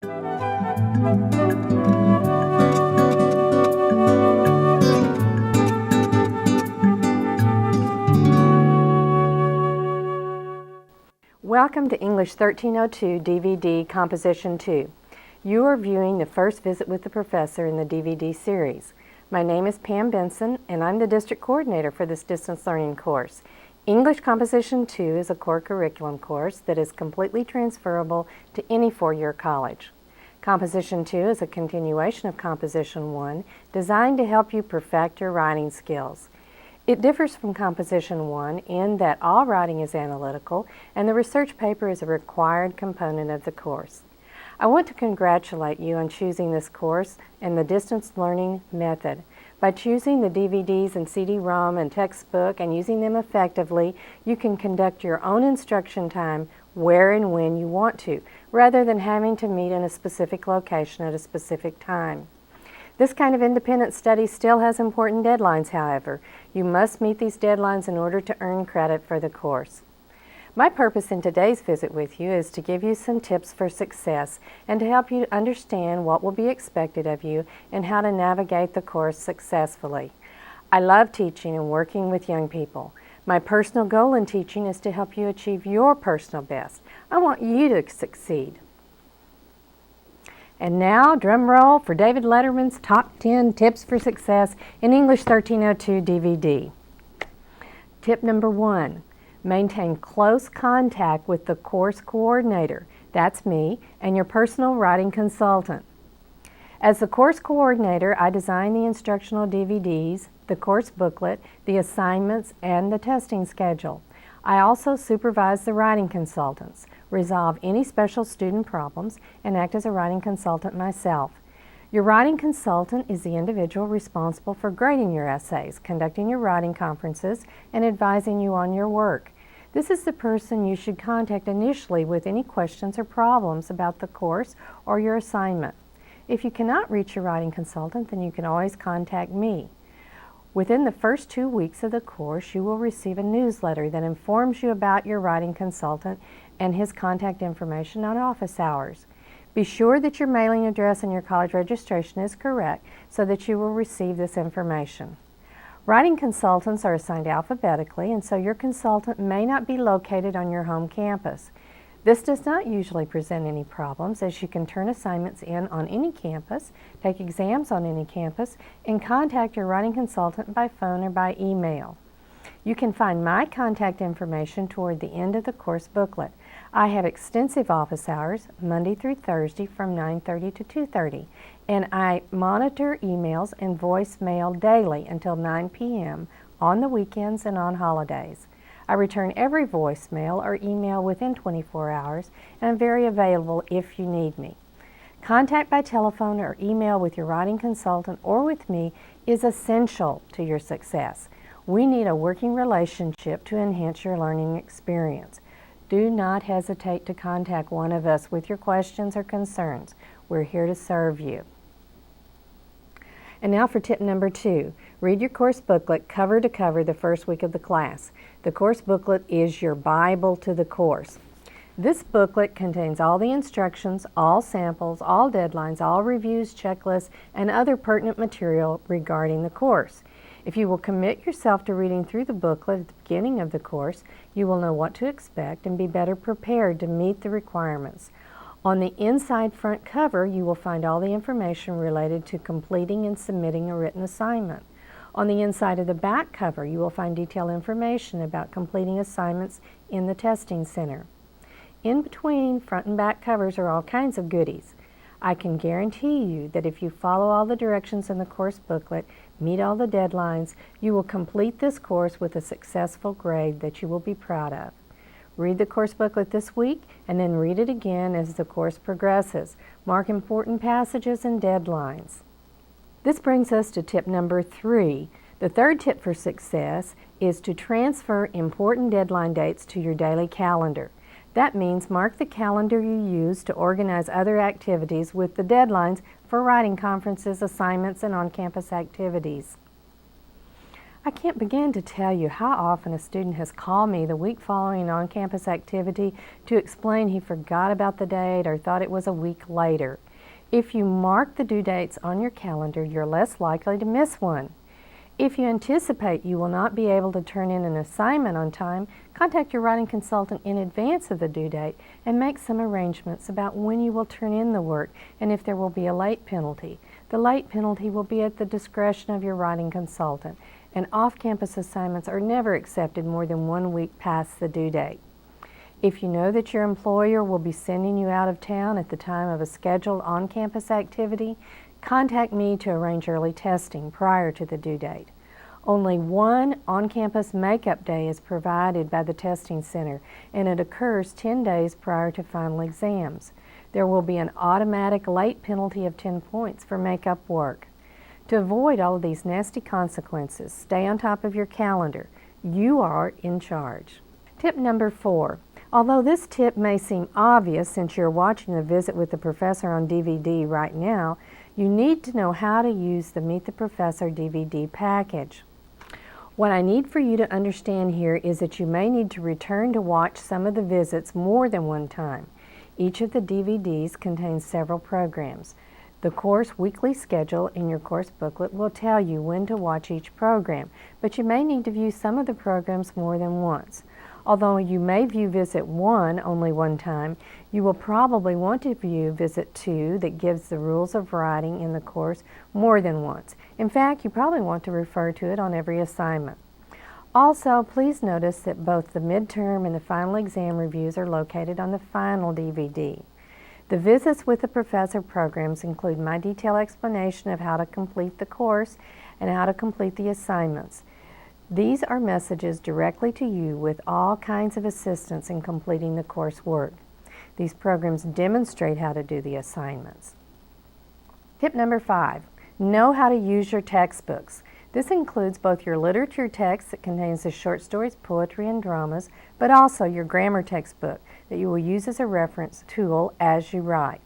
Welcome to English 1302 DVD Composition 2. You are viewing the first visit with the professor in the DVD series. My name is Pam Benson and I'm the district coordinator for this distance learning course. English Composition 2 is a core curriculum course that is completely transferable to any four-year college. Composition 2 is a continuation of Composition 1 designed to help you perfect your writing skills. It differs from Composition 1 in that all writing is analytical and the research paper is a required component of the course. I want to congratulate you on choosing this course and the distance learning method. By choosing the DVDs and CD ROM and textbook and using them effectively, you can conduct your own instruction time where and when you want to, rather than having to meet in a specific location at a specific time. This kind of independent study still has important deadlines, however. You must meet these deadlines in order to earn credit for the course. My purpose in today's visit with you is to give you some tips for success and to help you understand what will be expected of you and how to navigate the course successfully. I love teaching and working with young people. My personal goal in teaching is to help you achieve your personal best. I want you to succeed. And now, drum roll for David Letterman's Top 10 Tips for Success in English 1302 DVD. Tip number 1, maintain close contact with the course coordinator, that's me, and your personal writing consultant. As the course coordinator, I design the instructional DVDs, the course booklet, the assignments, and the testing schedule. I also supervise the writing consultants, resolve any special student problems, and act as a writing consultant myself. Your writing consultant is the individual responsible for grading your essays, conducting your writing conferences, and advising you on your work. This is the person you should contact initially with any questions or problems about the course or your assignment. If you cannot reach your writing consultant, then you can always contact me. Within the first 2 weeks of the course, you will receive a newsletter that informs you about your writing consultant and his contact information on office hours. Be sure that your mailing address and your college registration is correct so that you will receive this information. Writing consultants are assigned alphabetically, and so your consultant may not be located on your home campus. This does not usually present any problems, as you can turn assignments in on any campus, take exams on any campus, and contact your writing consultant by phone or by email. You can find my contact information toward the end of the course booklet. I have extensive office hours, Monday through Thursday from 9:30 to 2:30, and I monitor emails and voicemail daily until 9 p.m. on the weekends and on holidays. I return every voicemail or email within 24 hours, and I'm very available if you need me. Contact by telephone or email with your writing consultant or with me is essential to your success. We need a working relationship to enhance your learning experience. Do not hesitate to contact one of us with your questions or concerns. We're here to serve you. And now for tip number 2. Read your course booklet cover to cover the first week of the class. The course booklet is your Bible to the course. This booklet contains all the instructions, all samples, all deadlines, all reviews, checklists, and other pertinent material regarding the course. If you will commit yourself to reading through the booklet at the beginning of the course, you will know what to expect and be better prepared to meet the requirements. On the inside front cover, you will find all the information related to completing and submitting a written assignment. On the inside of the back cover, you will find detailed information about completing assignments in the testing center. In between front and back covers are all kinds of goodies. I can guarantee you that if you follow all the directions in the course booklet, meet all the deadlines, you will complete this course with a successful grade that you will be proud of. Read the course booklet this week and then read it again as the course progresses. Mark important passages and deadlines. This brings us to tip number 3. The third tip for success is to transfer important deadline dates to your daily calendar. That means mark the calendar you use to organize other activities with the deadlines for writing conferences, assignments, and on-campus activities. I can't begin to tell you how often a student has called me the week following an on-campus activity to explain he forgot about the date or thought it was a week later. If you mark the due dates on your calendar, you're less likely to miss one. If you anticipate you will not be able to turn in an assignment on time, contact your writing consultant in advance of the due date and make some arrangements about when you will turn in the work and if there will be a late penalty. The late penalty will be at the discretion of your writing consultant, and off-campus assignments are never accepted more than 1 week past the due date. If you know that your employer will be sending you out of town at the time of a scheduled on-campus activity, contact me to arrange early testing prior to the due date. Only one on-campus makeup day is provided by the testing center, and it occurs 10 days prior to final exams. There will be an automatic late penalty of 10 points for makeup work. To avoid all of these nasty consequences, stay on top of your calendar. You are in charge. Tip number 4. Although this tip may seem obvious since you're watching the Visit with the Professor on DVD right now, you need to know how to use the Meet the Professor DVD package. What I need for you to understand here is that you may need to return to watch some of the visits more than one time. Each of the DVDs contains several programs. The course weekly schedule in your course booklet will tell you when to watch each program, but you may need to view some of the programs more than once. Although you may view Visit 1 only one time, you will probably want to view Visit 2 that gives the rules of writing in the course more than once. In fact, you probably want to refer to it on every assignment. Also, please notice that both the midterm and the final exam reviews are located on the final DVD. The Visits with the Professor programs include my detailed explanation of how to complete the course and how to complete the assignments. These are messages directly to you with all kinds of assistance in completing the coursework. These programs demonstrate how to do the assignments. Tip number 5, know how to use your textbooks. This includes both your literature text that contains the short stories, poetry, and dramas, but also your grammar textbook that you will use as a reference tool as you write.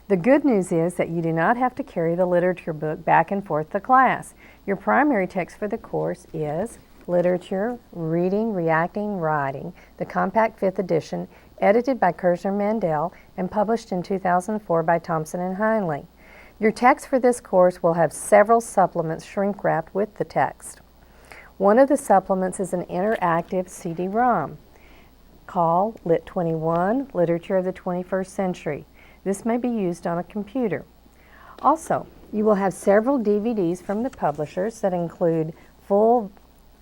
The good news is that you do not have to carry the literature book back and forth to class. Your primary text for the course is Literature, Reading, Reacting, Writing, the compact 5th edition, edited by Kersner Mandel and published in 2004 by Thompson and Heinley. Your text for this course will have several supplements shrink-wrapped with the text. One of the supplements is an interactive CD ROM called Lit 21, Literature of the 21st Century. This may be used on a computer. Also, you will have several DVDs from the publishers that include full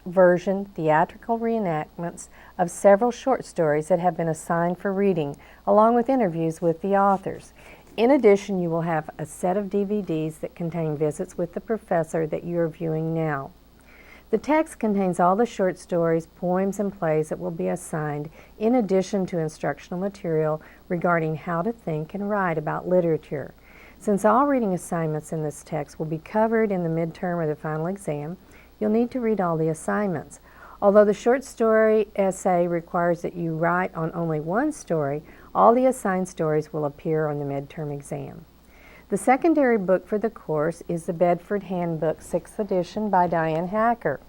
version theatrical reenactments of several short stories that have been assigned for reading, along with interviews with the authors. In addition, you will have a set of DVDs that contain Visits with the Professor that you are viewing now. The text contains all the short stories, poems, and plays that will be assigned, in addition to instructional material regarding how to think and write about literature. Since all reading assignments in this text will be covered in the midterm or the final exam, you'll need to read all the assignments. Although the short story essay requires that you write on only one story, all the assigned stories will appear on the midterm exam. The secondary book for the course is the Bedford Handbook, 6th edition by Diane Hacker.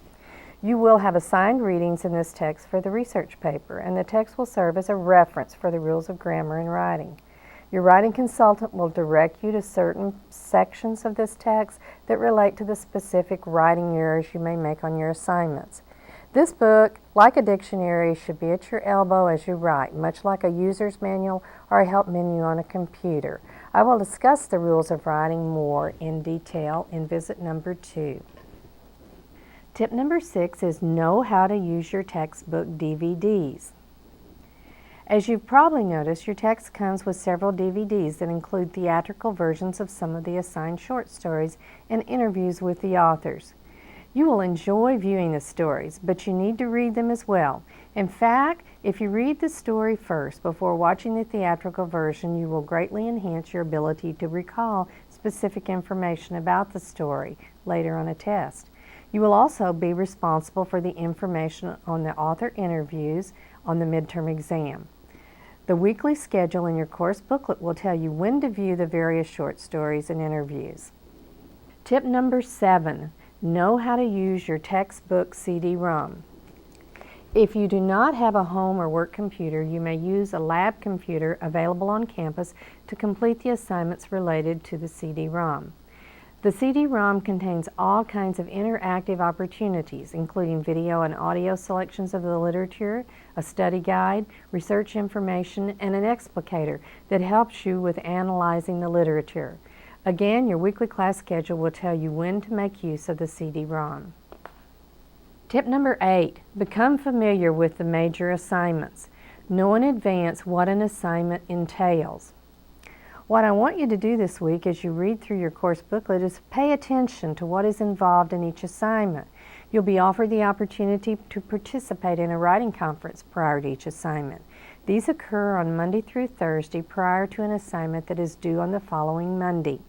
You will have assigned readings in this text for the research paper, and the text will serve as a reference for the rules of grammar and writing. Your writing consultant will direct you to certain sections of this text that relate to the specific writing errors you may make on your assignments. This book, like a dictionary, should be at your elbow as you write, much like a user's manual or a help menu on a computer. I will discuss the rules of writing more in detail in visit number 2. Tip number 6 is know how to use your textbook DVDs. As you've probably noticed, your text comes with several DVDs that include theatrical versions of some of the assigned short stories and interviews with the authors. You will enjoy viewing the stories, but you need to read them as well. In fact, if you read the story first before watching the theatrical version, you will greatly enhance your ability to recall specific information about the story later on a test. You will also be responsible for the information on the author interviews on the midterm exam. The weekly schedule in your course booklet will tell you when to view the various short stories and interviews. Tip number 7. Know how to use your Textbook CD ROM. If you do not have a home or work computer, you may use a lab computer available on campus to complete the assignments related to the CD-ROM. The CD-ROM contains all kinds of interactive opportunities, including video and audio selections of the literature, a study guide, research information, and an explicator that helps you with analyzing the literature. Again, your weekly class schedule will tell you when to make use of the CD-ROM. Tip number 8, become familiar with the major assignments. Know in advance what an assignment entails. What I want you to do this week as you read through your course booklet is pay attention to what is involved in each assignment. You'll be offered the opportunity to participate in a writing conference prior to each assignment. These occur on Monday through Thursday prior to an assignment that is due on the following Monday.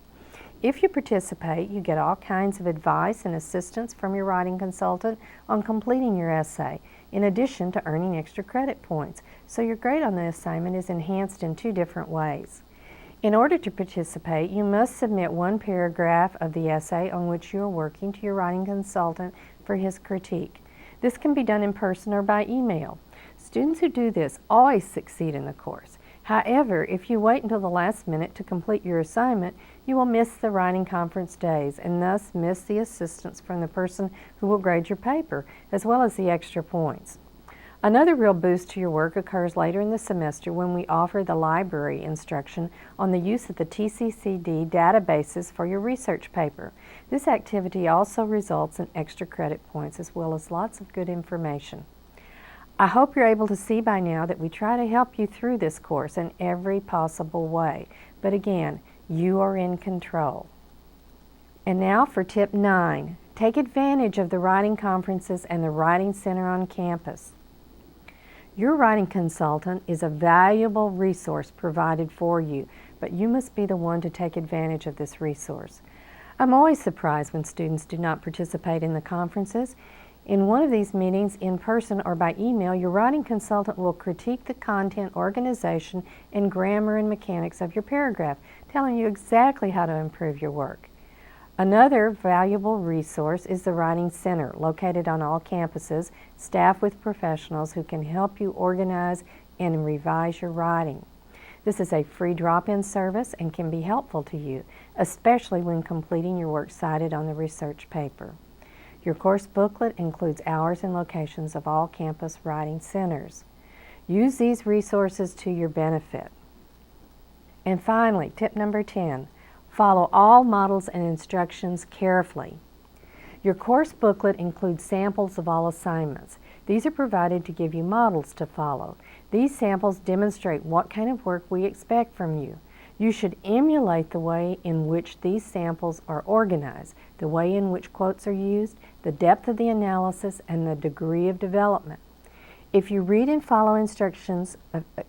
If you participate, you get all kinds of advice and assistance from your writing consultant on completing your essay, in addition to earning extra credit points, so your grade on the assignment is enhanced in 2 different ways. In order to participate, you must submit 1 paragraph of the essay on which you are working to your writing consultant for his critique. This can be done in person or by email. Students who do this always succeed in the course. However, if you wait until the last minute to complete your assignment, you will miss the writing conference days and thus miss the assistance from the person who will grade your paper, as well as the extra points. Another real boost to your work occurs later in the semester when we offer the library instruction on the use of the TCCD databases for your research paper. This activity also results in extra credit points as well as lots of good information. I hope you're able to see by now that we try to help you through this course in every possible way. But again, you are in control. And now for tip 9. Take advantage of the writing conferences and the Writing Center on campus. Your writing consultant is a valuable resource provided for you, but you must be the one to take advantage of this resource. I'm always surprised when students do not participate in the conferences. In one of these meetings, in person or by email, your writing consultant will critique the content, organization, and grammar and mechanics of your paragraph, telling you exactly how to improve your work. Another valuable resource is the Writing Center, located on all campuses, staffed with professionals who can help you organize and revise your writing. This is a free drop-in service and can be helpful to you, especially when completing your work cited on the research paper. Your course booklet includes hours and locations of all campus writing centers. Use these resources to your benefit. And finally, tip number 10, follow all models and instructions carefully. Your course booklet includes samples of all assignments. These are provided to give you models to follow. These samples demonstrate what kind of work we expect from you. You should emulate the way in which these samples are organized, the way in which quotes are used, the depth of the analysis, and the degree of development. If you read and follow instructions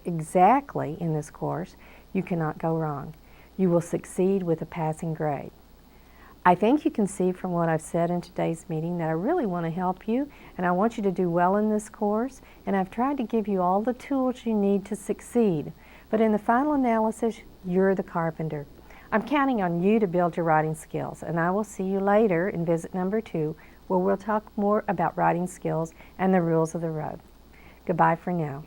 exactly in this course, you cannot go wrong. You will succeed with a passing grade. I think you can see from what I've said in today's meeting that I really want to help you, and I want you to do well in this course, and I've tried to give you all the tools you need to succeed. But in the final analysis, you're the carpenter. I'm counting on you to build your writing skills, and I will see you later in visit number 2, where we'll talk more about writing skills and the rules of the road. Goodbye for now.